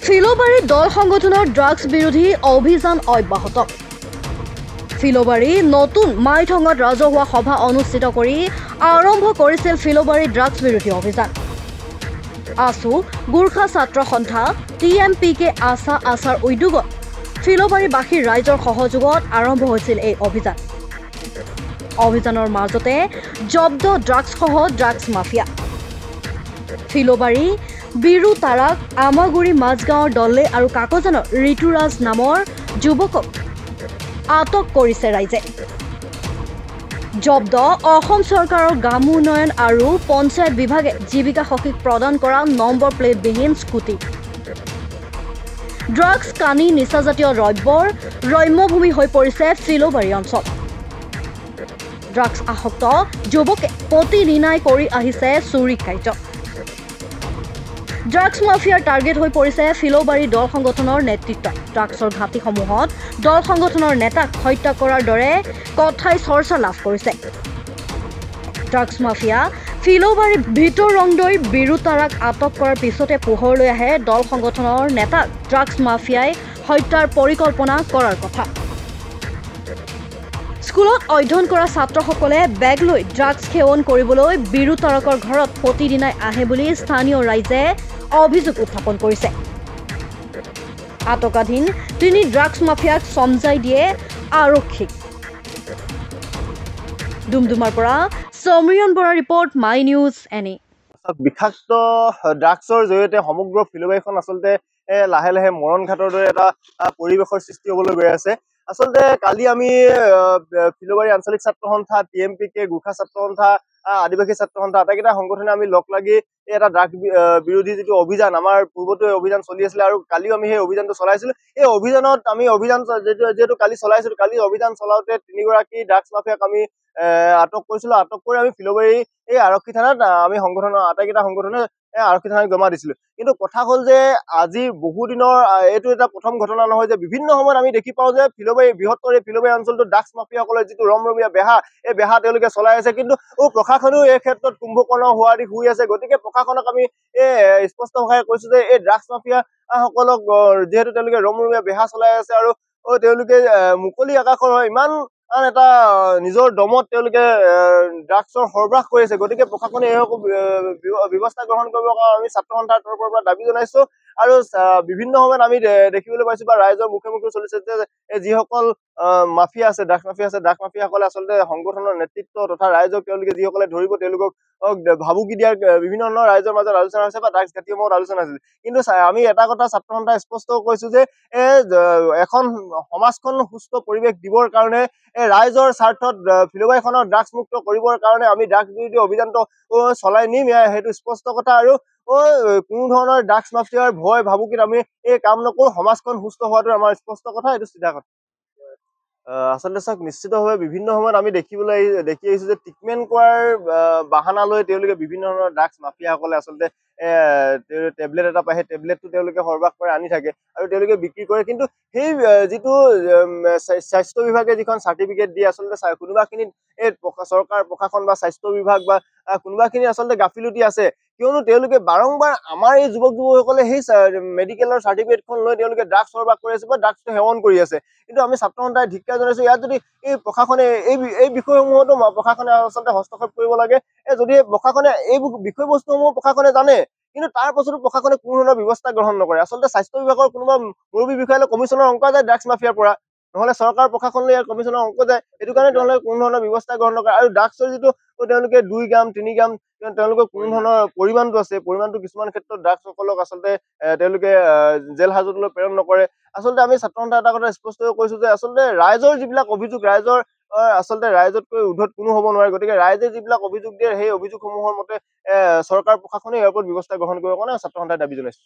ফিলবাৰী দল সংগঠনৰ ড্ৰাগছ বিৰোধী অভিযান অব্যাহত। ফিলবাৰী নতুন মাইথঙত ৰাজহুৱা সভা অনুষ্ঠিত কৰি আৰম্ভ কৰিছিল ফিলবাৰী ড্ৰাগছ বিৰোধী অভিযান। আসু গোৰ্খা ছাত্ৰ সন্থা TMPK আছাৰ উদ্যোগত ফিলবাৰীবাসীৰ ৰাইজৰ সহযোগত আৰম্ভ হৈছিল এই অভিযান। অভিযানৰ মাজতে জব্দ ড্ৰাগছসহ ড্ৰাগছ মাফিয়া। ফিলবাৰী বিৰু তাৰাক আমাগুৰি মাজগাঁৱৰ দলে আৰু কাকজানৰ ঋতুৰাজ নামৰ যুৱকক আটক কৰিছে ৰাইজে। জব্দ অসম চৰকাৰৰ গ্ৰাম উন্নয়ন আৰু পঞ্চায়ত বিভাগে জীৱিকা সখীক প্ৰদান কৰা নম্বৰ প্লেটবিহীন স্কুটি। ড্ৰাগছ কানি নিচাজাতীয় দ্ৰব্যৰ ৰম্যভূমি হৈ পৰিছে ফিলবাৰী অঞ্চল। ড্ৰাগছ আসক্ত যুৱকে প্ৰতিদিনাই কৰি আহিছে চুৰি কাৰ্য। ড্ৰাগছ মাফিয়াৰ টাৰ্গেট হৈ পৰিছে ফিলবাৰী দল সংগঠনৰ নেতৃত্ব। ড্ৰাগছৰ ঘাটিসমূহত দল সংগঠনৰ নেতাক হত্যা কৰাৰ দৰে কথাই চৰ্চা লাভ কৰিছে। ড্ৰাগছ মাফিয়া ফিলবাৰী ভিতৰ ৰংদৈ বিৰু তাৰাক আটক কৰাৰ পিছতে পোহৰলৈ আহে দল সংগঠনৰ নেতাক ড্ৰাগছ মাফিয়াই হত্যাৰ পৰিকল্পনা কৰাৰ কথা। স্কুলত অধ্যয়ন কৰা ছাত্ৰসকলে বেগ লৈ ড্ৰাগছ সেৱন কৰিবলৈ বিৰু তাৰাকৰ ঘৰত প্ৰতিদিনাই আহে বুলি স্থানীয় ৰাইজে অভিযোগ উত্থাপন কৰিছে। আটকাধীন তিনি ড্ৰাগছ মাফিয়াক চমজাই দিয়ে আৰক্ষীক। ডুমডুমাৰ পৰা সমৰিয়ন Bora report, my news any. বিষাক্ত ড্ৰাগছৰ জৰিয়তে সমগ্ৰ ফিলবাৰীখন আচলতে লাহে লাহে মৰণ ঘাটৰ দৰে এটা পৰিৱেশৰ সৃষ্টি হ'বলৈ গৈ আছে। আচলতে কালি আমি ফিলবাৰী আঞ্চলিক ছাত্ৰ সন্থা TMPK, গোৰ্খা ছাত্ৰ সন্থা, আদিবাসী ছাত্ৰ সন্থা আটাইকেইটা সংগঠনে আমি লগ লাগি এটা ড্ৰাগছ বিৰোধী যিটো অভিযান, আমাৰ পূৰ্বতো অভিযান চলি আছিলে আৰু কালিও আমি সেই অভিযানটো চলাইছিলো। এই অভিযানত আমি যিহেতু কালি চলাইছিলো, কালি অভিযান চলাওঁতে 3গৰাকী ড্ৰাগছ মাফিয়াক আমি আটক কৰিছিলো। আটক কৰি আমি ফিলবাৰী এই আৰক্ষী থানাত আমি সংগঠনৰ আটাইকেইটা সংগঠনে আৰক্ষী থানাক জমা দিছিলো। কিন্তু কথা হ'ল যে আজি বহুদিনৰ এইটো এটা প্ৰথম ঘটনা নহয় যে বিভিন্ন সময়ত আমি দেখি পাওঁ যে বৃহত্তৰ এই ফিলবাৰী অঞ্চলটোত ড্ৰাগছ মাফিয়াসকলে যিটো ৰমৰমীয়া বেহা, এই বেহা তেওঁলোকে চলাই আছে। কিন্তু প্ৰশাসনেও এই ক্ষেত্ৰত কুম্ভকৰ্ণ হোৱা দি শুই আছে। গতিকে প্ৰশাসনক আমি স্পষ্ট ভাষাৰে কৈছো যে এই ড্ৰাগছ মাফিয়া সকলক যিহেতু তেওঁলোকে ৰমৰমীয়া বেহা চলাই আছে আৰু তেওঁলোকে মুকলি আকাশৰ ইমান এটা নিজৰ দমত তেওঁলোকে ড্ৰাগছৰ সৰবৰাহ কৰি আছে। গতিকে প্ৰশাসনে এই ব্যৱস্থা গ্ৰহণ কৰিবৰ কাৰণে আমি ছাত্ৰ সন্থাৰ তৰফৰ পৰা দাবী জনাইছো। আৰু বিভিন্ন সময়ত আমি দেখিবলৈ পাইছো বা ৰাইজৰ মুখে মুখে চলিছে যে যিসকল মাফিয়া আছে, ড্ৰাগছ মাফিয়াসকলে আচলতে সংগঠনৰ নেতৃত্ব তথা ৰাইজক তেওঁলোকে যিসকলে ধৰিব তেওঁলোকক ভাবুকি দিয়াৰ বিভিন্ন ধৰণৰ ৰাইজৰ মাজত আলোচনা হৈছে বা ড্ৰাগছ ঘাটিসমূহত আলোচনা হৈছিল। কিন্তু আমি এটা কথা ছাত্ৰ সন্থাই স্পষ্ট কৈছো যে এখন সমাজখন সুস্থ পৰিৱেশ দিবৰ কাৰণে ৰাইজৰ স্বাৰ্থত ফিলবাৰীখনৰ ড্ৰাগছ মুক্ত কৰিবৰ কাৰণে আমি ড্ৰাগছ বিৰোধী অভিযানটো চলাই নিম, সেইটো স্পষ্ট কথা। আৰু কোনো ধৰণৰ ড্ৰাগছ মাফিয়াৰ ভয় ভাবুকিত আমি এই কাম নকৰো। সমাজখন সুস্থ হোৱাটো আমাৰ স্পষ্ট কথা, এইটো চিধা কথা। আচলতে চাওক, নিশ্চিতভাৱে বিভিন্ন সময়ত আমি দেখি আহিছো যে ট্ৰিটমেণ্ট কৰাৰ বাহানা লৈ তেওঁলোকে বিভিন্ন ধৰণৰ ড্ৰাগছ মাফিয়াসকলে আচলতে টেবলেট এটা পায়, সেই টেবলেটটো তেওঁলোকে সৰবৰাহ কৰি আনি থাকে আৰু তেওঁলোকে বিক্ৰী কৰে। কিন্তু সেই যিটো স্বাস্থ্য বিভাগে যিখন চাৰ্টিফিকেট দিয়ে, আচলতে কোনোবাখিনিত এই চৰকাৰ প্ৰশাসন বা স্বাস্থ্য বিভাগ বা কোনোবাখিনি আচলতে গাফিলতি আছে। কিয়নো তেওঁলোকে বাৰম্বাৰ আমাৰ এই যুৱক যুৱতীসকলে সেই মেডিকেলৰ চাৰ্টিফিকেটখন লৈ তেওঁলোকে ড্ৰাগছ সৰবৰাহ কৰি আছে বা ড্ৰাগছটো সেৱন কৰি আছে। কিন্তু আমি ছাত্ৰ সন্থাই ধিক্কাৰ জনাইছো, ইয়াত যদি এই প্ৰশাসনে এই বিষয়সমূহতো প্ৰশাসনে আচলতে হস্তক্ষেপ কৰিব লাগে। যদি প্ৰশাসনে এই বিষয়বস্তুসমূহ প্ৰশাসনে জানে কিন্তু তাৰ পাছতো প্ৰশাসনে কোনো ধৰণৰ ব্যৱস্থা গ্ৰহণ নকৰে। আচলতে স্বাস্থ্য বিভাগৰ কোনোবা মুৰব্বী বিষয়ালৈ কমিশ্যনৰ অংক যায় ড্ৰাগছ মাফিয়াৰ পৰা, নহলে চৰকাৰ প্ৰশাসনলৈ ইয়াৰ কমিশ্যনৰ অংক যায়। সেইটো কাৰণে তেওঁলোকে কোনো ধৰণৰ ব্যৱস্থা গ্ৰহণ নকৰে। আৰু ড্ৰাগছৰ যিটো তেওঁলোকে 2 গ্ৰাম 3 গ্ৰাম তেওঁলোকৰ কোনো ধৰণৰ পৰিমাণটো আছে, পৰিমাণটো কিছুমান ক্ষেত্ৰত ড্ৰাগছসকলক আচলতে তেওঁলোকে জেল হাজতলৈ প্ৰেৰণ নকৰে। আচলতে আমি ছাত্ৰ সন্থা এটা কথা স্পষ্টকৈ কৈছো যে আচলতে ৰাইজৰ যিবিলাক অভিযোগ, আচলতে ৰাইজতকৈ ঊৰ্ধত কোনো হ'ব নোৱাৰে। গতিকে ৰাইজে যিবিলাক অভিযোগ দিয়ে সেই অভিযোগসমূহৰ মতে চৰকাৰ প্ৰশাসনে ইয়াৰ ওপৰত ব্যৱস্থা গ্ৰহণ কৰিব কাৰণে ছাত্ৰ সন্থাই দাবী জনাইছে।